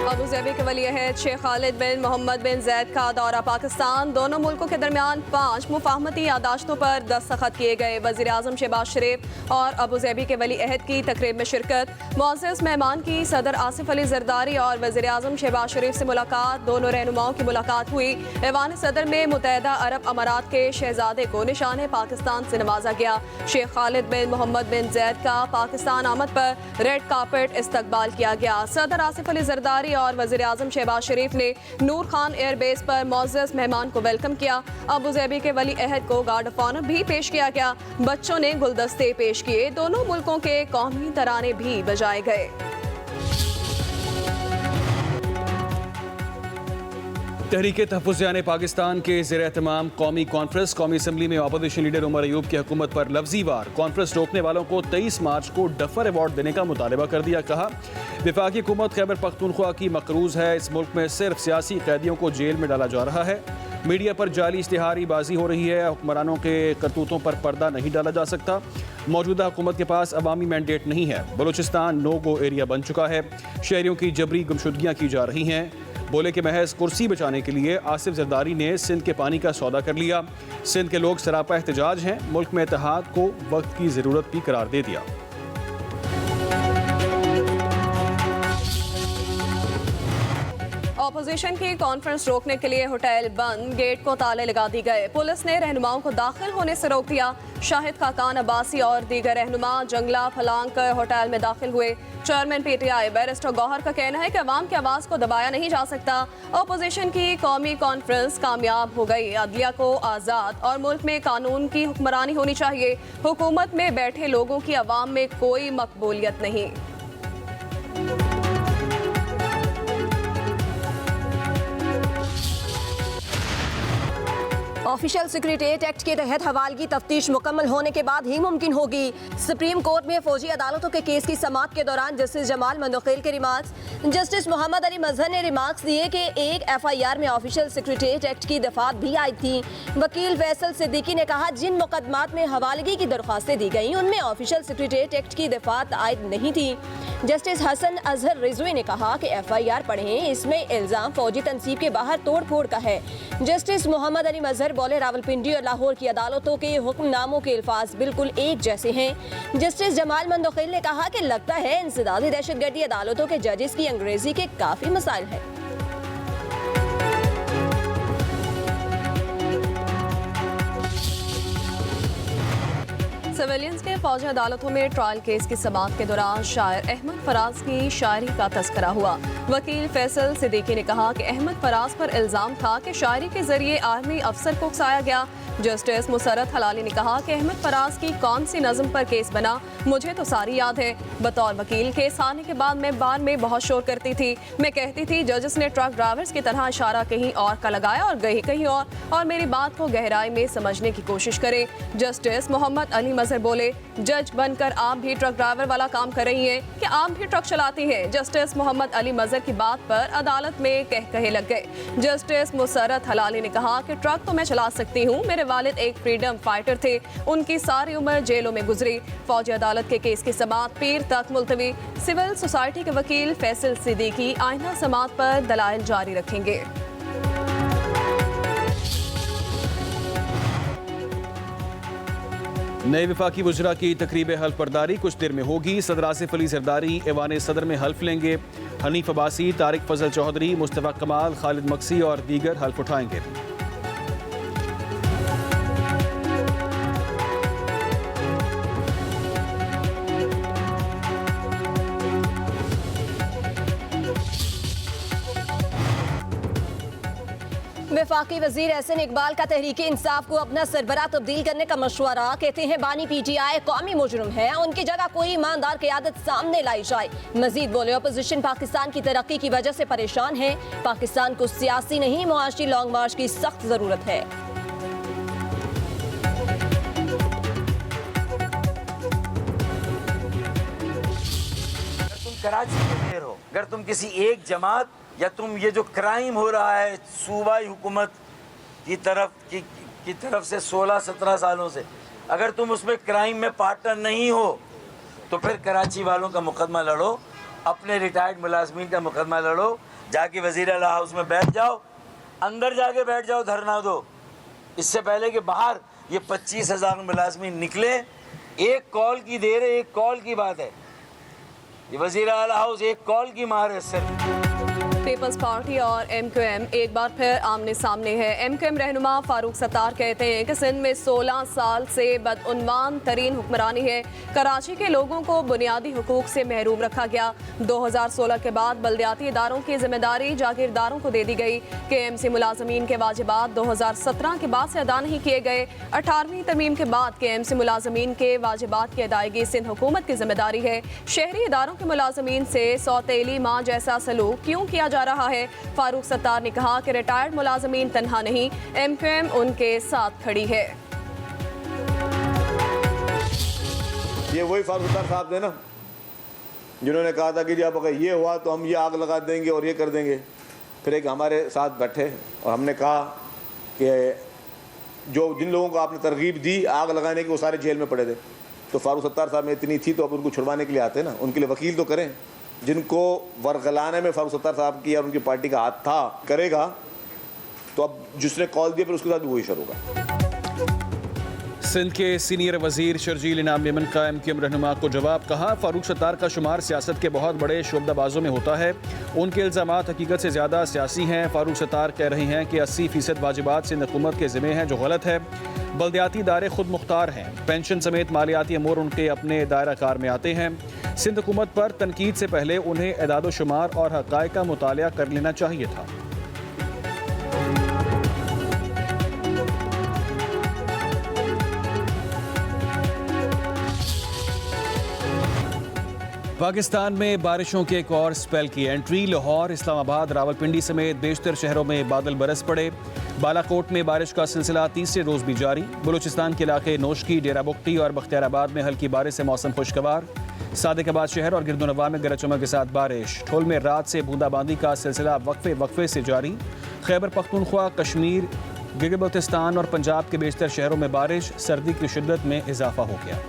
Abu Dhabi के वली अहद शेख खालिद बिन मोहम्मद बिन जैद का दौरा पाकिस्तान। दोनों मुल्कों के दरमियान 5 मुफाहमती यादाश्तों पर दस्तखत किए गए। वज़ीर आज़म शहबाज शरीफ और अबूधाबी के वली अहद की तकरीब में शिरकत। मुअज़्ज़ज़ मेहमान की सदर आसिफ अली ज़रदारी और वज़ीर आज़म शहबाज शरीफ से मुलाकात। दोनों रहनुमाओं की मुलाकात हुई। ऐवान सदर में मुत्तहिदा अरब अमारात के शहजादे को निशान पाकिस्तान से नवाजा गया। शेख खालिद बिन मोहम्मद बिन जैद का पाकिस्तान आमद पर रेड कार्पेट इस्तकबाल किया गया। सदर आसिफ अली ज़रदारी और वज़ीर आज़म शहबाज शरीफ ने नूर खान एयरबेस पर मुअज़्ज़ज़ मेहमान को वेलकम किया। अबूधाबी के वली अहद को गार्ड ऑफ ऑनर भी पेश किया गया। बच्चों ने गुलदस्ते पेश किए। दोनों मुल्कों के कौमी तराने भी बजाए गए। तहरीक तहफ़्फ़ुज़ पाकिस्तान के ज़ेर एहतमाम कौमी कॉन्फ्रेंस कौमी असम्बली में अपोजिशन लीडर उमर अयूब की हुकूमत पर लफ्ज़ी वार कॉन्फ्रेंस रोकने वालों को 23 मार्च को डफर अवार्ड देने का मुतालबा कर दिया। कहा वफाकी हुकूमत खैबर पख्तूनख्वा की मकरूज़ है। इस मुल्क में सिर्फ सियासी कैदियों को जेल में डाला जा रहा है। मीडिया पर जाली इश्तिहारी बाजी हो रही है। हुक्मरानों के करतूतों पर पर्दा नहीं डाला जा सकता। मौजूदा हुकूमत के पास अवामी मैंडेट नहीं है। बलूचिस्तान नो गो एरिया बन चुका है। शहरियों की जबरी गुमशुदगियाँ की जा रही हैं। बोले कि महज कुर्सी बचाने के लिए आसिफ जरदारी ने सिंध के पानी का सौदा कर लिया। सिंध के लोग सरापा एहतजाज हैं। मुल्क में इत्तेहाद को वक्त की ज़रूरत भी करार दे दिया। अपोजिशन की कॉन्फ्रेंस रोकने के लिए होटल बंद, गेट को ताले लगा दी गए। पुलिस ने रहनुमाओं को दाखिल होने से रोक दिया। शाहिद खाकान अब्बासी और दीगर रहनुमा जंगला फलांग कर होटल में दाखिल हुए। चेयरमैन PTI बैरिस्टर गौहर का कहना है कि अवाम की आवाज़ को दबाया नहीं जा सकता। अपोजिशन की कौमी कॉन्फ्रेंस कामयाब हो गई। अदलिया को आज़ाद और मुल्क में कानून की हुक्मरानी होनी चाहिए। हुकूमत में बैठे लोगों की अवाम में कोई मकबूलियत नहीं। ऑफिशियल सेक्रेटेरिएट एक्ट के तहत हवालगी तफ्तीश मुकम्मल होने के बाद ही मुमकिन होगी। सुप्रीम कोर्ट में फौजी अदालतों के केस की समाअत के दौरान जस्टिस जमाल मंदोखेल के रिमार्क्स। जस्टिस मोहम्मद अली मजहर ने रिमार्क्स दिए कि एक FIR में ऑफिशियल सेक्रेटेरिएट एक्ट की दफात भी आई थी। वकील फैसल सिद्दीकी ने कहा जिन मुकदमात में हवालगी की दरख्वास्तें दी गई उनमें ऑफिशियल सेक्रेटेरिएट एक्ट की दफात आयद नहीं थी। जस्टिस हसन अजहर रिजवी ने कहा कि FIR पढ़ें, इसमें इल्जाम फौजी तनसीब के बाहर तोड़ फोड़ का है। जस्टिस मोहम्मद अली मजहर बोले रावलपिंडी और लाहौर की अदालतों के हुक्मनामों के अल्फाज बिल्कुल एक जैसे हैं। जस्टिस जमाल मंदोखेल ने कहा कि लगता है इंसदादी दहशतगर्दी अदालतों के जजेस की अंग्रेजी के काफी मसाइल है। सिविलियंस के फौजी अदालतों में ट्रायल केस की समाअत के दौरान शायर अहमद फराज की शायरी का तस्करा हुआ। वकील फैसल सिद्दीकी ने कहा कि अहमद फराज पर इल्जाम था कि शायरी के जरिए आर्मी अफसर को उकसाया गया। जस्टिस मुसरत हलाली ने कहा कि अहमद फराज की कौन सी नज़म पर केस बना, मुझे तो सारी याद है। बतौर वकील केस आने के बाद मैं बार में बहुत शोर करती थी। मैं कहती थी जजेस ने ट्रक ड्राइवर्स की तरह इशारा कहीं और का लगाया और गई कहीं और मेरी बात को गहराई में समझने की कोशिश करें। जस्टिस मोहम्मद अली मजहर बोले जज बनकर आप भी ट्रक ड्राइवर वाला काम कर रही हैं कि आप भी ट्रक चलाती हैं। जस्टिस मोहम्मद अली मजहर की बात पर अदालत में कहे लग गए। जस्टिस मुसरत हलाली ने कहा कि ट्रक तो मैं चला सकती हूँ, मेरे वालिद एक फ्रीडम फाइटर थे, उनकी सारी उम्र जेलों में गुजरी। फौजी अदालत के केस की समाअत पीर तक मुलतवी। सिविल सोसाइटी के वकील फैसल सिद्दीकी आइंदा समाअत पर दलाइल जारी रखेंगे। नए वफाकी वज़रा की तकरीब हल्फ बर्दारी कुछ देर में होगी। सदर आसिफ अली ज़रदारी ऐवान सदर में हल्फ लेंगे। हनीफ अब्बासी, तारिक फजल चौधरी, मुस्तफ़ा कमाल, खालिद मक्सी और दीगर हल्फ उठाएंगे। वफाकी वजीर एहसन इकबाल का तहरीक इंसाफ को अपना सरबराह तब्दील करने का मशवरा। कहते हैं बानी PTI कौमी मुजरिम है, उनकी जगह कोई ईमानदार क़यादत सामने लाई जाए। मजीद बोले अपोजिशन पाकिस्तान की तरक्की की वजह से परेशान है। पाकिस्तान को सियासी नहीं मुआशी लॉन्ग मार्च की सख्त जरूरत है। तुम कराची में हो, अगर तुम किसी एक जमात या तुम ये जो क्राइम हो रहा है सूबाई हुकूमत की तरफ से 16-17 सालों से, अगर तुम उसमें क्राइम में पार्टनर नहीं हो तो फिर कराची वालों का मुकदमा लड़ो, अपने रिटायर्ड मुलाजमीन का मुकदमा लड़ो, जाके वज़ीर आला हाउस में बैठ जाओ, अंदर जाके बैठ जाओ, धरना दो। इससे पहले कि बाहर ये 25,000 मुलाजमीन निकले। एक कॉल की देर है, एक कॉल की बात है। ये वज़ीर आला हाउस एक कॉल की मार है सिर्फ। पीपल्स पार्टी और एमक्यूएम एक बार फिर आमने सामने है। एमक्यूएम रहनुमा फारूक सत्तार कहते हैं कि सिंध में 16 साल से बदउन्वान तरीन हुक्मरानी है। कराची के लोगों को बुनियादी हुकूक से महरूम रखा गया। 2016 के बाद बल्दियाती इदारों की जिम्मेदारी जागीरदारों को दे दी गई। KMC मुलाजमीन के वाजिबात 2017 के बाद से अदा नहीं किए गए। 18वीं तरमीम के बाद KMC मुलाजमीन के वाजिबात की अदायगी सिंध हुकूमत की जिम्मेदारी है। शहरी इदारों के मुलाजमीन से सौतेली माँ जैसा सलूक क्यों किया जा रहा है? फारूक सत्तार ने कहा कि रिटायर्ड मुलाजमीन तन्हा नहीं, एमक्यूएम उनके साथ खड़ी है। ये वही फारूक सत्तार साहब थे ना जिन्होंने कहा था कि जब अगर ये हुआ तो हम ये आग लगा देंगे और ये कर देंगे। फिर एक हमारे साथ बैठे और हमने कहा कि जो जिन लोगों को आपने तरगीब दी आग लगाने की वो सारे जेल में पड़े थे। तो फारूक सत्तार साहब में इतनी थी तो अब उनको छुड़वाने के लिए आते ना, उनके लिए वकील तो करें। जिनको वरगलाने में फारूक सत्तार साहब की और उनकी पार्टी का हाथ था करेगा, तो अब जिसने कॉल दिया फिर उसके साथ भी वही शुरू होगा। सिंध के सीनियर वजीर शर्जील इनाम मेमन का एमक्यूएम रहनुमा को जवाब। कहा, फारूक सत्तार का शुमार सियासत के बहुत बड़े शोबदाबाजों में होता है। उनके इल्ज़ामात हकीकत से ज़्यादा सियासी हैं। फारूक सत्तार कह रहे हैं कि 80% वाजिबात सिंध हुकूमत के ज़िम्मे हैं, जो गलत है। बल्दियाती इदारे खुद मुख्तार हैं। पेंशन समेत मालियाती अमूर उनके अपने दायरा कार में आते हैं। सिंध हुकूमत पर तनकीद से पहले उन्हें एदाद शुमार और हक़ाइक़ का मुतालिया कर लेना चाहिए था। पाकिस्तान में बारिशों के एक और स्पेल की एंट्री। लाहौर, इस्लामाबाद, रावलपिंडी समेत बेशतर शहरों में बादल बरस पड़े। बालाकोट में बारिश का सिलसिला तीसरे रोज़ भी जारी। बलूचिस्तान के इलाके नोशकी, डेरा बुगटी और बख्तियाराबाद में हल्की बारिश से मौसम खुशगवार। सादिकाबाद शहर और गिरदोनवा में गरज चमक के साथ बारिश। ठोल में रात से बूंदाबांदी का सिलसिला वक्फे से जारी। खैबर पख्तूनख्वा, कश्मीर, गिलगित बल्तिस्तान और पंजाब के बेशतर शहरों में बारिश। सर्दी की शिद्दत में इजाफा हो गया।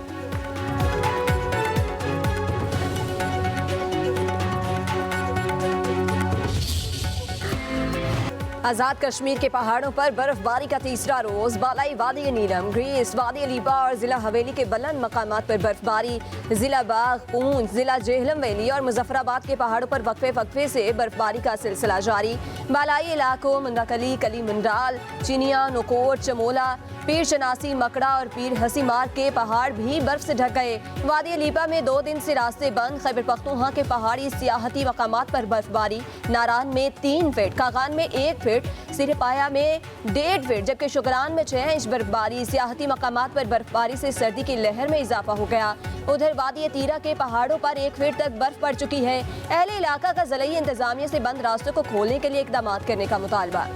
आज़ाद कश्मीर के पहाड़ों पर बर्फबारी का तीसरा रोज। बालाई वादी नीलम, ग्रीस, वादी अलीबा और जिला हवेली के बुलंद मकामात पर बर्फबारी। जिला बाग, पूंछ, जिला जेहलम वैली और मुजफ्फराबाद के पहाड़ों पर वक्फे से बर्फबारी का सिलसिला जारी। बालाई इलाकों मुंदाकली, कली मुंडाल, चिनिया, नकोट, चमोला, पीर शनासी, मकड़ा और पीर हसी मार्ग के पहाड़ भी बर्फ से ढक गए। वादी अलीबा में 2 दिन से रास्ते बंद। खैबर पख्तूनख्वा के पहाड़ी सियाहती मकामात पर बर्फबारी। नारान में 3 फीट, कागान में 1 फीट, सिरपाया में 1.5 फीट, जबकि शुगरान में 6 इंच बर्फबारी। सियाहती मकामात पर बर्फबारी से सर्दी की लहर में इजाफा हो गया। उधर वादी तीरा के पहाड़ों पर 1 फीट तक बर्फ पड़ चुकी है। अहले इलाका का ज़िलाई इंतजामिया से बंद रास्तों को खोलने के लिए इकदाम करने का मुतालबा।